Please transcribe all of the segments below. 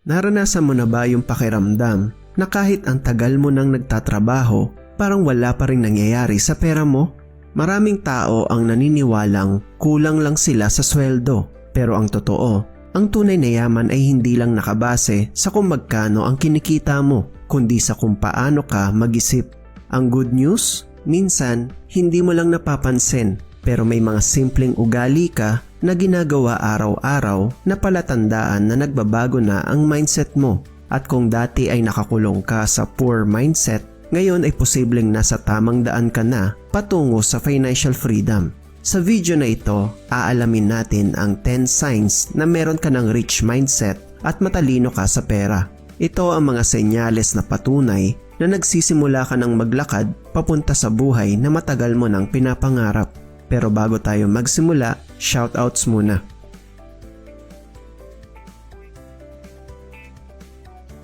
Naranasan mo na ba yung pakiramdam na kahit ang tagal mo nang nagtatrabaho, parang wala pa rin nangyayari sa pera mo? Maraming tao ang naniniwalang kulang lang sila sa sweldo. Pero ang totoo, ang tunay na yaman ay hindi lang nakabase sa kung magkano ang kinikita mo, kundi sa kung paano ka mag-isip. Ang good news, minsan hindi mo lang napapansin, pero may mga simpleng ugali ka na ginagawa araw-araw na palatandaan na nagbabago na ang mindset mo. At kung dati ay nakakulong ka sa poor mindset, ngayon ay posibleng nasa tamang daan ka na patungo sa financial freedom. Sa video na ito, aalamin natin ang 10 signs na meron ka ng rich mindset at matalino ka sa pera. Ito ang mga senyales na patunay na nagsisimula ka ng maglakad papunta sa buhay na matagal mo nang pinapangarap. Pero bago tayo magsimula, shoutouts muna.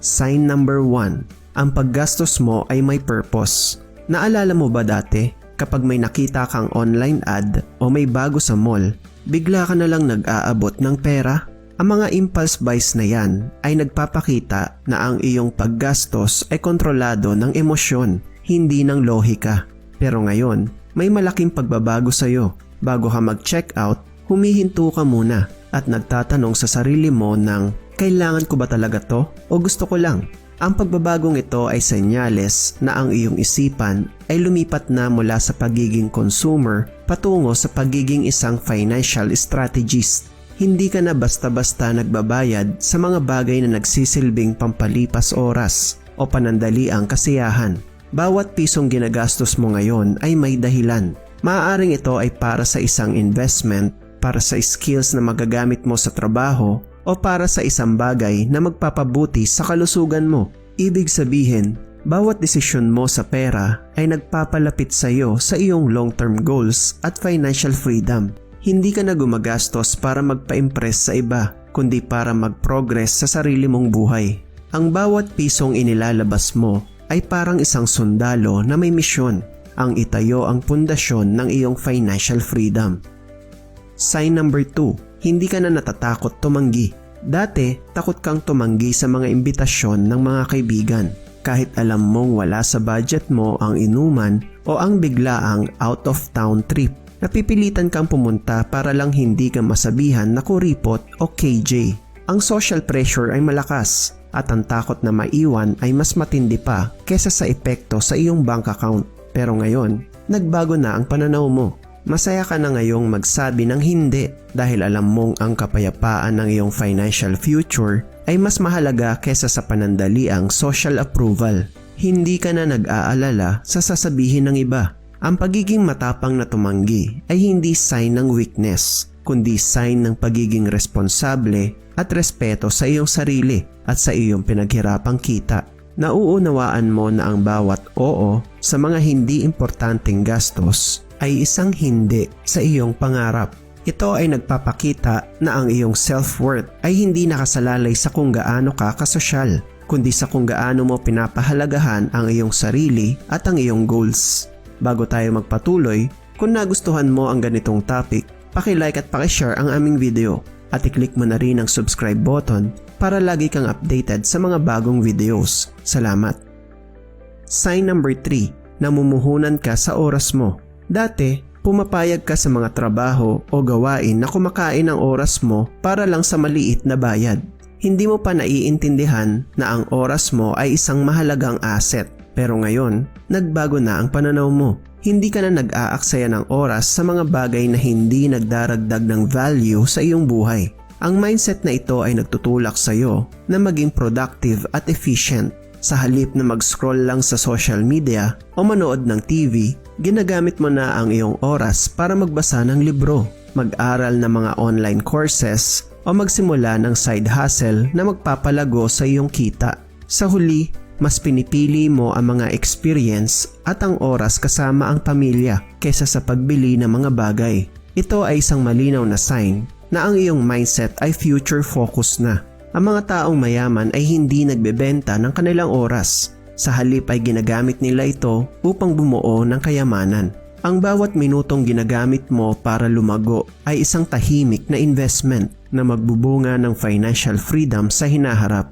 Sign number 1. Ang paggastos mo ay may purpose. Naalala mo ba dati, kapag may nakita kang online ad o may bago sa mall, bigla ka na lang nag-aabot ng pera? Ang mga impulse buys na yan ay nagpapakita na ang iyong paggastos ay kontrolado ng emosyon, hindi ng lohika. Pero ngayon, may malaking pagbabago sa'yo. Bago ka mag-check out, humihinto ka muna at nagtatanong sa sarili mo ng, kailangan ko ba talaga to o gusto ko lang? Ang pagbabagong ito ay senyales na ang iyong isipan ay lumipat na mula sa pagiging consumer patungo sa pagiging isang financial strategist. Hindi ka na basta-basta nagbabayad sa mga bagay na nagsisilbing pampalipas oras o panandaliang kasiyahan. Bawat pisong ginagastos mo ngayon ay may dahilan. Maaaring ito ay para sa isang investment, para sa skills na magagamit mo sa trabaho, o para sa isang bagay na magpapabuti sa kalusugan mo. Ibig sabihin, bawat desisyon mo sa pera ay nagpapalapit sa iyo sa iyong long-term goals at financial freedom. Hindi ka na gumagastos para magpa-impress sa iba, kundi para mag-progress sa sarili mong buhay. Ang bawat pisong inilalabas mo ay parang isang sundalo na may misyon, ang itayo ang pundasyon ng iyong financial freedom. Sign number 2. Hindi ka na natatakot tumanggi. Dati, takot kang tumanggi sa mga imbitasyon ng mga kaibigan. Kahit alam mong wala sa budget mo ang inuman o ang biglaang out-of-town trip. Napipilitan kang pumunta para lang hindi ka masabihan na kuripot o KJ. Ang social pressure ay malakas at ang takot na maiwan ay mas matindi pa kesa sa epekto sa iyong bank account. Pero ngayon, nagbago na ang pananaw mo. Masaya ka na ngayong magsabi ng hindi dahil alam mong ang kapayapaan ng iyong financial future ay mas mahalaga kesa sa panandaliang social approval. Hindi ka na nag-aalala sa sasabihin ng iba. Ang pagiging matapang na tumanggi ay hindi sign ng weakness, kundi sign ng pagiging responsable at respeto sa iyong sarili at sa iyong pinaghirapang kita. Nauunawaan mo na ang bawat oo sa mga hindi importanteng gastos ay isang hindi sa iyong pangarap. Ito ay nagpapakita na ang iyong self-worth ay hindi nakasalalay sa kung gaano ka kasosyal, kundi sa kung gaano mo pinapahalagahan ang iyong sarili at ang iyong goals. Bago tayo magpatuloy, kung nagustuhan mo ang ganitong topic, paki-like at paki-share ang aming video at i-click mo na rin ang subscribe button para lagi kang updated sa mga bagong videos. Salamat! Sign number 3. Namumuhunan ka sa oras mo. Dati, pumapayag ka sa mga trabaho o gawain na kumakain ang oras mo para lang sa maliit na bayad. Hindi mo pa naiintindihan na ang oras mo ay isang mahalagang asset. Pero ngayon, nagbago na ang pananaw mo. Hindi ka na nag-aaksaya ng oras sa mga bagay na hindi nagdaragdag ng value sa iyong buhay. Ang mindset na ito ay nagtutulak sa iyo na maging productive at efficient. Sa halip na mag-scroll lang sa social media o manood ng TV, ginagamit mo na ang iyong oras para magbasa ng libro, mag-aral ng mga online courses o magsimula ng side hustle na magpapalago sa iyong kita. Sa huli, mas pinipili mo ang mga experience at ang oras kasama ang pamilya kaysa sa pagbili ng mga bagay. Ito ay isang malinaw na sign na ang iyong mindset ay future focus na. Ang mga taong mayaman ay hindi nagbebenta ng kanilang oras. Sa halip ay ginagamit nila ito upang bumuo ng kayamanan. Ang bawat minutong ginagamit mo para lumago ay isang tahimik na investment na magbubunga ng financial freedom sa hinaharap.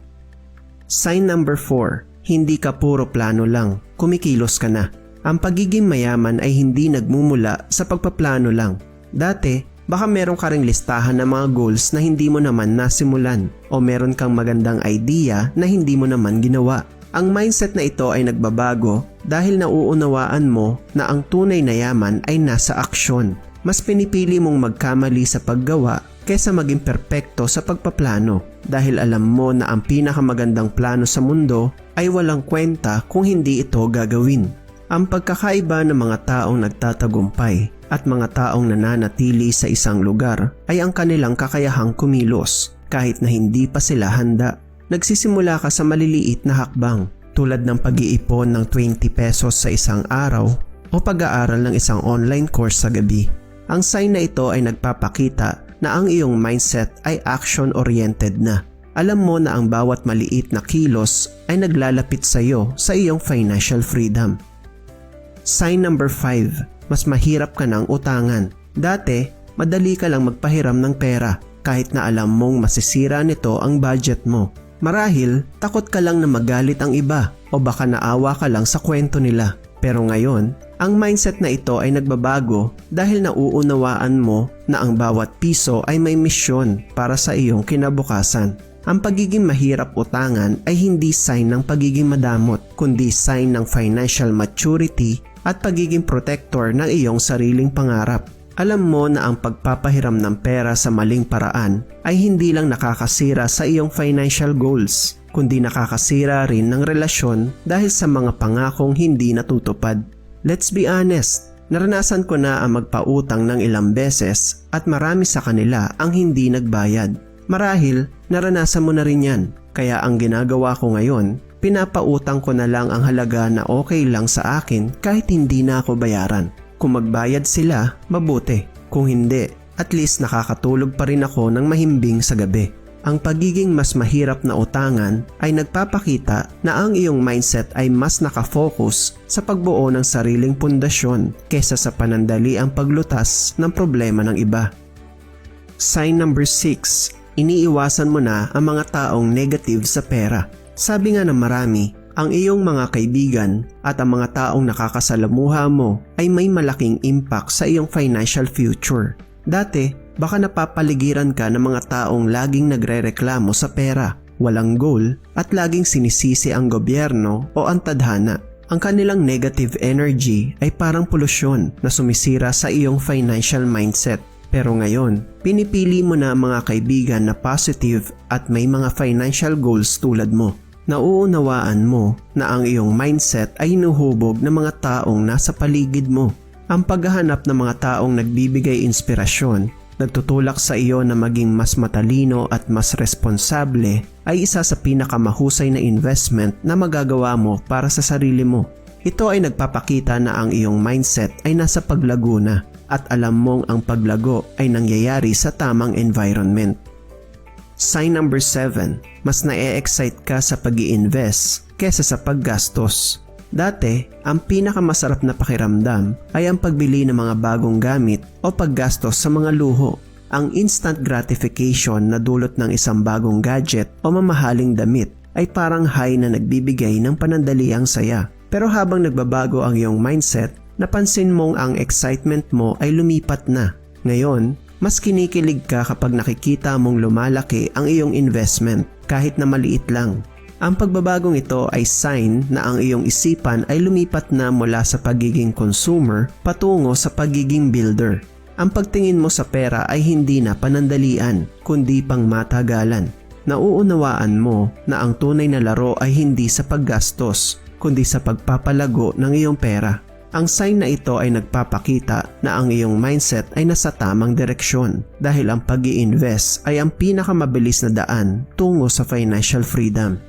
Sign number 4. Hindi ka puro plano lang, kumikilos ka na. Ang pagiging mayaman ay hindi nagmumula sa pagpaplano lang. Dati, baka meron ka ring listahan ng mga goals na hindi mo naman nasimulan o meron kang magandang idea na hindi mo naman ginawa. Ang mindset na ito ay nagbabago dahil nauunawaan mo na ang tunay na yaman ay nasa aksyon. Mas pinipili mong magkamali sa paggawa kaysa maging perpekto sa pagpaplano dahil alam mo na ang pinakamagandang plano sa mundo ay walang kwenta kung hindi ito gagawin. Ang pagkakaiba ng mga taong nagtatagumpay at mga taong nananatili sa isang lugar ay ang kanilang kakayahang kumilos kahit na hindi pa sila handa. Nagsisimula ka sa maliliit na hakbang tulad ng pag-iipon ng 20 pesos sa isang araw o pag-aaral ng isang online course sa gabi. Ang sign na ito ay nagpapakita na ang iyong mindset ay action-oriented na. Alam mo na ang bawat maliit na kilos ay naglalapit sa iyo sa iyong financial freedom. Sign number 5. Mas mahirap ka ng utangan. Dati, madali ka lang magpahiram ng pera kahit na alam mong masisira nito ang budget mo. Marahil, takot ka lang na magalit ang iba o baka naawa ka lang sa kwento nila. Pero ngayon, ang mindset na ito ay nagbabago dahil nauunawaan mo na ang bawat piso ay may misyon para sa iyong kinabukasan. Ang pagiging mahirap utangan ay hindi sign ng pagiging madamot, kundi sign ng financial maturity at pagiging protector ng iyong sariling pangarap. Alam mo na ang pagpapahiram ng pera sa maling paraan ay hindi lang nakakasira sa iyong financial goals, kundi nakakasira rin ng relasyon dahil sa mga pangakong hindi natutupad. Let's be honest, naranasan ko na ang magpautang ng ilang beses at marami sa kanila ang hindi nagbayad. Marahil, naranasan mo na rin yan, kaya ang ginagawa ko ngayon, pinapautang ko na lang ang halaga na okay lang sa akin kahit hindi na ako bayaran. Kung magbayad sila, mabuti. Kung hindi, at least nakakatulog pa rin ako ng mahimbing sa gabi. Ang pagiging mas mahirap na utangan ay nagpapakita na ang iyong mindset ay mas nakafocus sa pagbuo ng sariling pundasyon kaysa sa panandaliang paglutas ng problema ng iba. Sign number 6. Iniiwasan mo na ang mga taong negative sa pera. Sabi nga ng marami, ang iyong mga kaibigan at ang mga taong nakakasalamuha mo ay may malaking impact sa iyong financial future. Dati, baka napapaligiran ka ng mga taong laging nagrereklamo sa pera, walang goal at laging sinisisi ang gobyerno o ang tadhana. Ang kanilang negative energy ay parang polusyon na sumisira sa iyong financial mindset. Pero ngayon, pinipili mo na ang mga kaibigan na positive at may mga financial goals tulad mo. Nauunawaan mo na ang iyong mindset ay hinuhubog ng mga taong nasa paligid mo. Ang paghahanap ng mga taong nagbibigay inspirasyon, nagtutulak sa iyo na maging mas matalino at mas responsable ay isa sa pinakamahusay na investment na magagawa mo para sa sarili mo. Ito ay nagpapakita na ang iyong mindset ay nasa paglago na at alam mong ang paglago ay nangyayari sa tamang environment. Sign number 7. Mas na-e-excite ka sa pag-i-invest kesa sa paggastos. Dati, ang pinakamasarap na pakiramdam ay ang pagbili ng mga bagong gamit o paggastos sa mga luho. Ang instant gratification na dulot ng isang bagong gadget o mamahaling damit ay parang high na nagbibigay ng panandaliang saya. Pero habang nagbabago ang iyong mindset, napansin mong ang excitement mo ay lumipat na. Ngayon, mas kinikilig ka kapag nakikita mong lumalaki ang iyong investment kahit na maliit lang. Ang pagbabagong ito ay sign na ang iyong isipan ay lumipat na mula sa pagiging consumer patungo sa pagiging builder. Ang pagtingin mo sa pera ay hindi na panandalian kundi pang matagalan. Nauunawaan mo na ang tunay na laro ay hindi sa paggastos kundi sa pagpapalago ng iyong pera. Ang sign na ito ay nagpapakita na ang iyong mindset ay nasa tamang direksyon dahil ang pag-i-invest ay ang pinakamabilis na daan tungo sa financial freedom.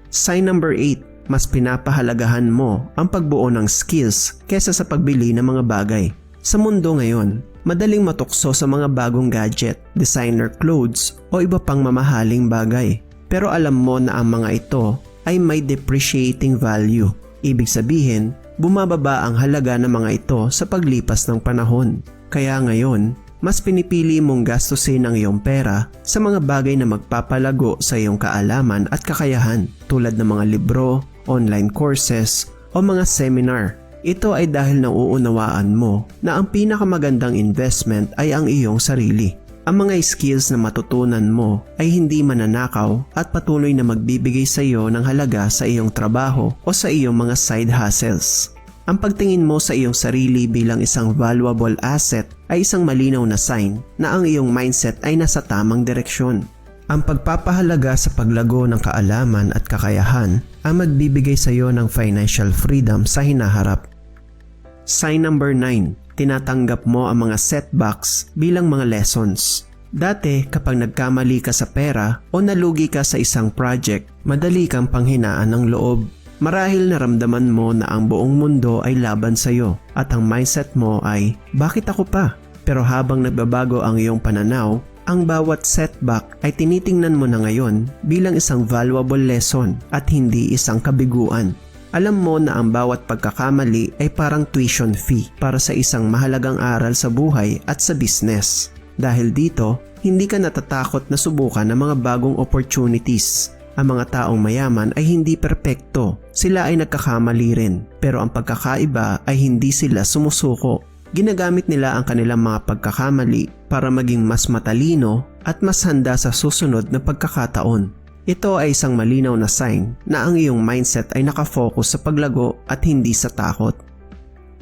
Sign number 8. Mas pinapahalagahan mo ang pagbuo ng skills kesa sa pagbili ng mga bagay. Sa mundo ngayon, madaling matukso sa mga bagong gadget, designer clothes o iba pang mamahaling bagay. Pero alam mo na ang mga ito ay may depreciating value. Ibig sabihin, bumababa ang halaga ng mga ito sa paglipas ng panahon. Kaya ngayon, mas pinipili mong gastusin ang iyong pera sa mga bagay na magpapalago sa iyong kaalaman at kakayahan tulad ng mga libro, online courses o mga seminar. Ito ay dahil nauunawaan mo na ang pinakamagandang investment ay ang iyong sarili. Ang mga skills na matutunan mo ay hindi mananakaw at patuloy na magbibigay sa iyo ng halaga sa iyong trabaho o sa iyong mga side hustles. Ang pagtingin mo sa iyong sarili bilang isang valuable asset ay isang malinaw na sign na ang iyong mindset ay nasa tamang direksyon. Ang pagpapahalaga sa paglago ng kaalaman at kakayahan ang magbibigay sa iyo ng financial freedom sa hinaharap. Sign number 9. Tinatanggap mo ang mga setbacks bilang mga lessons. Dati kapag nagkamali ka sa pera o nalugi ka sa isang project, madali kang panghinaan ng loob. Marahil naramdaman mo na ang buong mundo ay laban sa iyo at ang mindset mo ay, bakit ako pa? Pero habang nagbabago ang iyong pananaw, ang bawat setback ay tinitingnan mo na ngayon bilang isang valuable lesson at hindi isang kabiguan. Alam mo na ang bawat pagkakamali ay parang tuition fee para sa isang mahalagang aral sa buhay at sa business. Dahil dito, hindi ka natatakot na subukan ng mga bagong opportunities. Ang mga taong mayaman ay hindi perpekto, sila ay nagkakamali rin, pero ang pagkakaiba ay hindi sila sumusuko. Ginagamit nila ang kanilang mga pagkakamali para maging mas matalino at mas handa sa susunod na pagkakataon. Ito ay isang malinaw na sign na ang iyong mindset ay nakafocus sa paglago at hindi sa takot.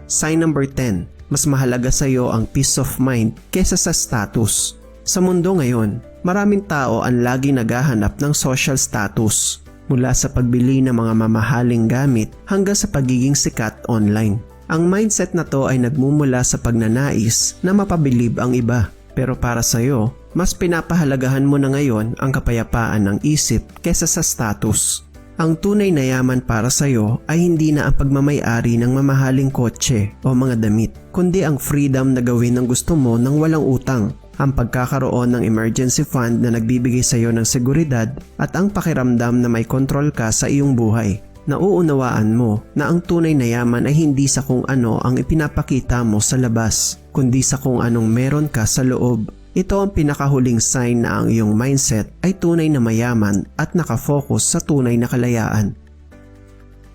Sign number 10. Mas mahalaga sa iyo ang peace of mind kaysa sa status. Sa mundo ngayon, maraming tao ang lagi naghahanap ng social status, mula sa pagbili ng mga mamahaling gamit hanggang sa pagiging sikat online. Ang mindset na to ay nagmumula sa pagnanais na mapabilib ang iba. Pero para sa iyo, mas pinapahalagahan mo na ngayon ang kapayapaan ng isip kaysa sa status. Ang tunay na yaman para sa iyo ay hindi na ang pagmamay-ari ng mamahaling kotse o mga damit, kundi ang freedom na gawin ang gusto mo nang walang utang. Ang pagkakaroon ng emergency fund na nagbibigay sa iyo ng seguridad at ang pakiramdam na may kontrol ka sa iyong buhay. Nauunawaan mo na ang tunay na yaman ay hindi sa kung ano ang ipinapakita mo sa labas, kundi sa kung anong meron ka sa loob. Ito ang pinakahuling sign na ang iyong mindset ay tunay na mayaman at nakafocus sa tunay na kalayaan.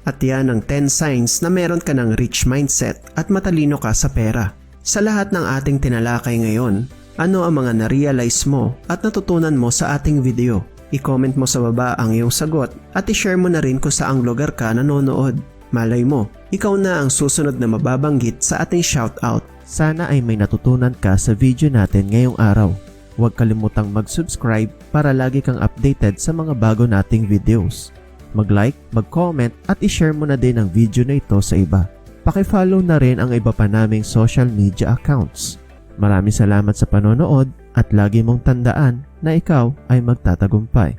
At yan ang 10 signs na meron ka ng rich mindset at matalino ka sa pera. Sa lahat ng ating tinalakay ngayon, ano ang mga na-realize mo at natutunan mo sa ating video? I-comment mo sa baba ang iyong sagot at i-share mo na rin kung saang lugar ka nanonood. Malay mo, ikaw na ang susunod na mababanggit sa ating shoutout. Sana ay may natutunan ka sa video natin ngayong araw. Huwag kalimutang mag-subscribe para lagi kang updated sa mga bago nating videos. Mag-like, mag-comment at i-share mo na din ang video na ito sa iba. Paki-follow na rin ang iba pa naming social media accounts. Maraming salamat sa panonood at lagi mong tandaan na ikaw ay magtatagumpay.